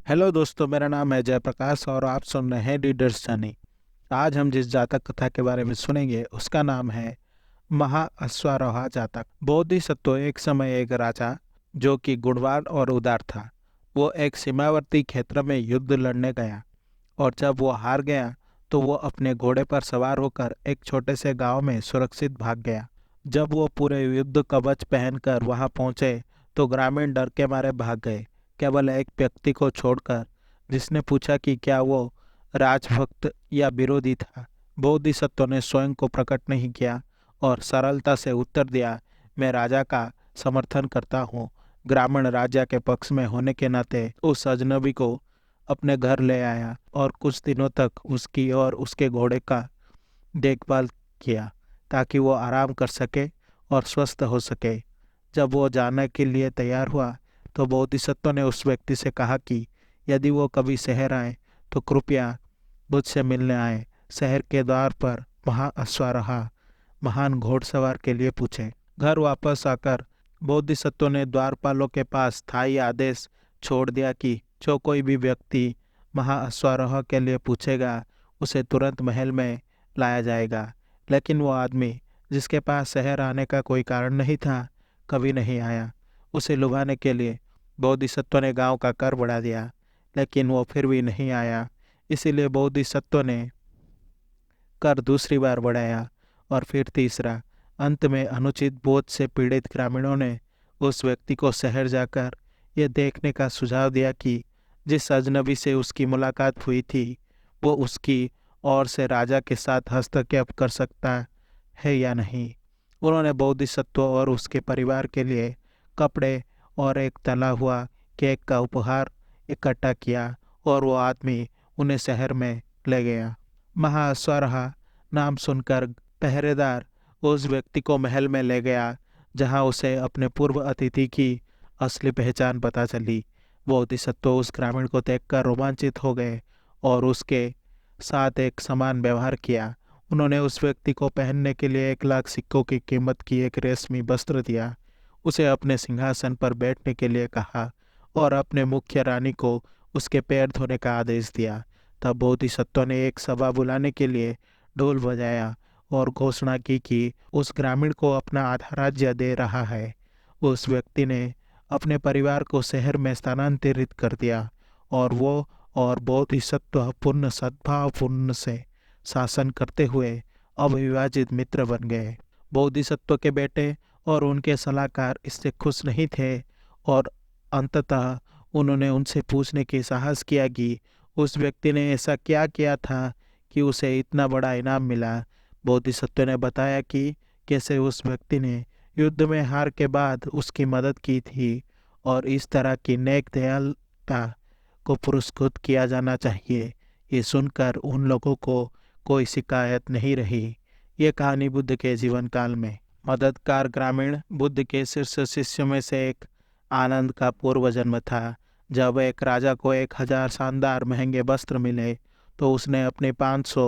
Hello दोस्तों, मेरा नाम है जयप्रकाश और आप सुन रहे हैं रीडर्स जर्नी। आज हम जिस जातक कथा के बारे में सुनेंगे उसका नाम है महाअश्वारोहा जातक। बोधिसत्व एक समय एक राजा जो कि गुणवान और उदार था, वो एक सीमावर्ती क्षेत्र में युद्ध लड़ने गया और जब वो हार गया तो वो अपने घोड़े पर सवार होकर एक छोटे से गांव में सुरक्षित भाग गया। जब वो पूरे युद्ध कवच पहनकर वहां पहुंचे तो ग्रामीण डर के मारे भाग गए, केवल एक व्यक्ति को छोड़कर जिसने पूछा कि क्या वो राजभक्त या विरोधी था। बोधिसत्व ने स्वयं को प्रकट नहीं किया और सरलता से उत्तर दिया, मैं राजा का समर्थन करता हूँ। ग्रामीण राजा के पक्ष में होने के नाते उस अजनबी को अपने घर ले आया और कुछ दिनों तक उसकी और उसके घोड़े का देखभाल किया ताकि वो आराम कर सके और स्वस्थ हो सके। जब वो जाने के लिए तैयार हुआ तो बोधिसत्व ने उस व्यक्ति से कहा कि यदि वो कभी शहर आए तो कृपया मुझसे मिलने आए। शहर के द्वार पर महाअश्वारोहा महान घोड़सवार के लिए पूछे। घर वापस आकर बोधिसत्व ने द्वारपालों के पास स्थायी आदेश छोड़ दिया कि जो कोई भी व्यक्ति महाअश्वारोह के लिए पूछेगा उसे तुरंत महल में लाया जाएगा। लेकिन वो आदमी जिसके पास शहर आने का कोई कारण नहीं था कभी नहीं आया। उसे लुभाने के लिए बोधिसत्व ने गांव का कर बढ़ा दिया, लेकिन वो फिर भी नहीं आया। इसीलिए बोधिसत्व ने कर दूसरी बार बढ़ाया और फिर तीसरा। अंत में अनुचित बोझ से पीड़ित ग्रामीणों ने उस व्यक्ति को शहर जाकर यह देखने का सुझाव दिया कि जिस अजनबी से उसकी मुलाकात हुई थी वो उसकी ओर से राजा के साथ हस्तक्षेप कर सकता है या नहीं। उन्होंने बोधिसत्व और उसके परिवार के लिए कपड़े और एक तला हुआ केक का उपहार इकट्ठा किया और वो आदमी उन्हें शहर में ले गया। महाअश्वारोहा नाम सुनकर पहरेदार उस व्यक्ति को महल में ले गया, जहां उसे अपने पूर्व अतिथि की असली पहचान पता चली। बोधिसत्व उस ग्रामीण को देखकर रोमांचित हो गए और उसके साथ एक समान व्यवहार किया। उन्होंने उस व्यक्ति को पहनने के लिए 1,00,000 सिक्कों की कीमत की एक रेशमी वस्त्र दिया, उसे अपने सिंहासन पर बैठने के लिए कहा और अपने मुख्य रानी को उसके पैर धोने का आदेश दिया। तब बोधिसत्व ने एक सभा बुलाने के लिए ढोल बजाया और घोषणा की कि उस ग्रामीण को अपना आधा राज्य दे रहा है। उस व्यक्ति ने अपने परिवार को शहर में स्थानांतरित कर दिया और वो और बोधिसत्व पूर्ण सद्भावपूर्ण से शासन करते हुए अविभाजित मित्र बन गए। बोधिसत्व के बेटे और उनके सलाहकार इससे खुश नहीं थे और अंततः उन्होंने उनसे पूछने की साहस किया कि उस व्यक्ति ने ऐसा क्या किया था कि उसे इतना बड़ा इनाम मिला। बोधिसत्व ने बताया कि कैसे उस व्यक्ति ने युद्ध में हार के बाद उसकी मदद की थी और इस तरह की नेक दयालुता को पुरस्कृत किया जाना चाहिए। ये सुनकर उन लोगों को कोई शिकायत नहीं रही। ये कहानी बुद्ध के जीवन काल में मददगार ग्रामीण बुद्ध के शीर्ष शिष्यों में से एक आनंद का पूर्व जन्म था। जब एक राजा को 1,000 शानदार महंगे वस्त्र मिले तो उसने अपने 500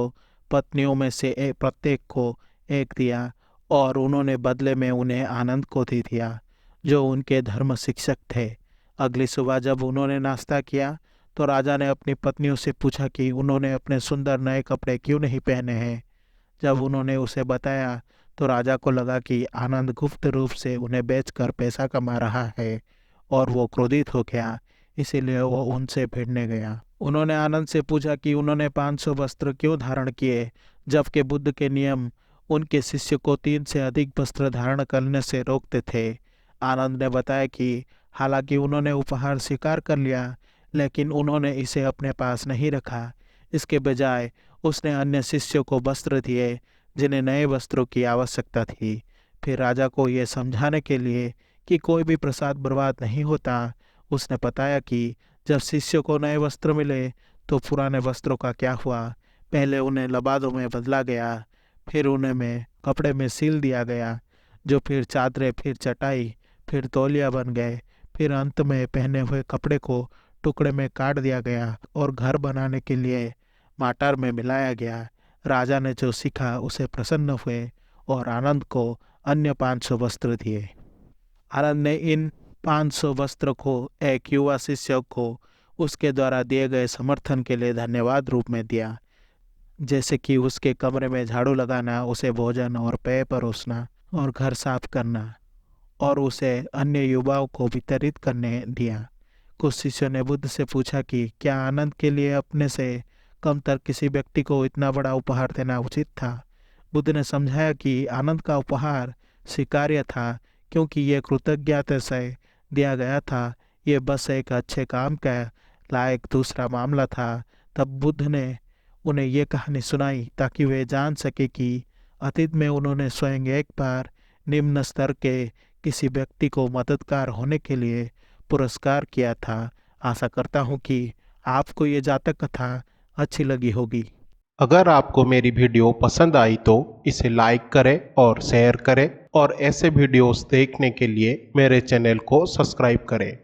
पत्नियों में से प्रत्येक को एक दिया और उन्होंने बदले में उन्हें आनंद को दे दिया, जो उनके धर्म शिक्षक थे। अगली सुबह जब उन्होंने नाश्ता किया तो राजा ने अपनी पत्नियों से पूछा कि उन्होंने अपने सुंदर नए कपड़े क्यों नहीं पहने हैं। जब उन्होंने उसे बताया तो राजा को लगा कि आनंद गुप्त रूप से उन्हें बेचकर पैसा कमा रहा है और वो क्रोधित हो गया। इसीलिए वो उनसे भिड़ने गया। उन्होंने आनंद से पूछा कि उन्होंने 500 वस्त्र क्यों धारण किए, जबकि बुद्ध के नियम उनके शिष्य को 3 से अधिक वस्त्र धारण करने से रोकते थे। आनंद ने बताया कि हालांकि उन्होंने उपहार स्वीकार कर लिया, लेकिन उन्होंने इसे अपने पास नहीं रखा। इसके बजाय उसने अन्य शिष्यों को वस्त्र दिए जिन्हें नए वस्त्रों की आवश्यकता थी। फिर राजा को यह समझाने के लिए कि कोई भी प्रसाद बर्बाद नहीं होता, उसने बताया कि जब शिष्यों को नए वस्त्र मिले तो पुराने वस्त्रों का क्या हुआ। पहले उन्हें लबादों में बदला गया, फिर उन्हें में कपड़े में सील दिया गया, जो फिर चादरें, फिर चटाई, फिर तौलिया बन गए। फिर अंत में पहने हुए कपड़े को टुकड़े में काट दिया गया और घर बनाने के लिए माटार में मिलाया गया। राजा ने जो सीखा उसे प्रसन्न हुए और आनंद को अन्य 500 वस्त्र दिए। आनंद ने इन 500 वस्त्र को एक युवा शिष्य को उसके द्वारा दिए गए समर्थन के लिए धन्यवाद रूप में दिया, जैसे कि उसके कमरे में झाड़ू लगाना, उसे भोजन और पेय परोसना और घर साफ करना, और उसे अन्य युवाओं को वितरित करने दिया। कुछ शिष्यों ने बुद्ध से पूछा कि क्या आनंद के लिए अपने से कमतर किसी व्यक्ति को इतना बड़ा उपहार देना उचित था। बुद्ध ने समझाया कि आनंद का उपहार स्वीकार्य था, क्योंकि यह कृतज्ञता से दिया गया था। ये बस एक अच्छे काम का लायक दूसरा मामला था। तब बुद्ध ने उन्हें ये कहानी सुनाई ताकि वे जान सके कि अतीत में उन्होंने स्वयं एक बार निम्न स्तर के किसी व्यक्ति को मददगार होने के लिए पुरस्कार किया था। आशा करता हूँ कि आपको ये जातक कथा अच्छी लगी होगी। अगर आपको मेरी वीडियो पसंद आई तो इसे लाइक करें और शेयर करें, और ऐसे वीडियोस देखने के लिए मेरे चैनल को सब्सक्राइब करें।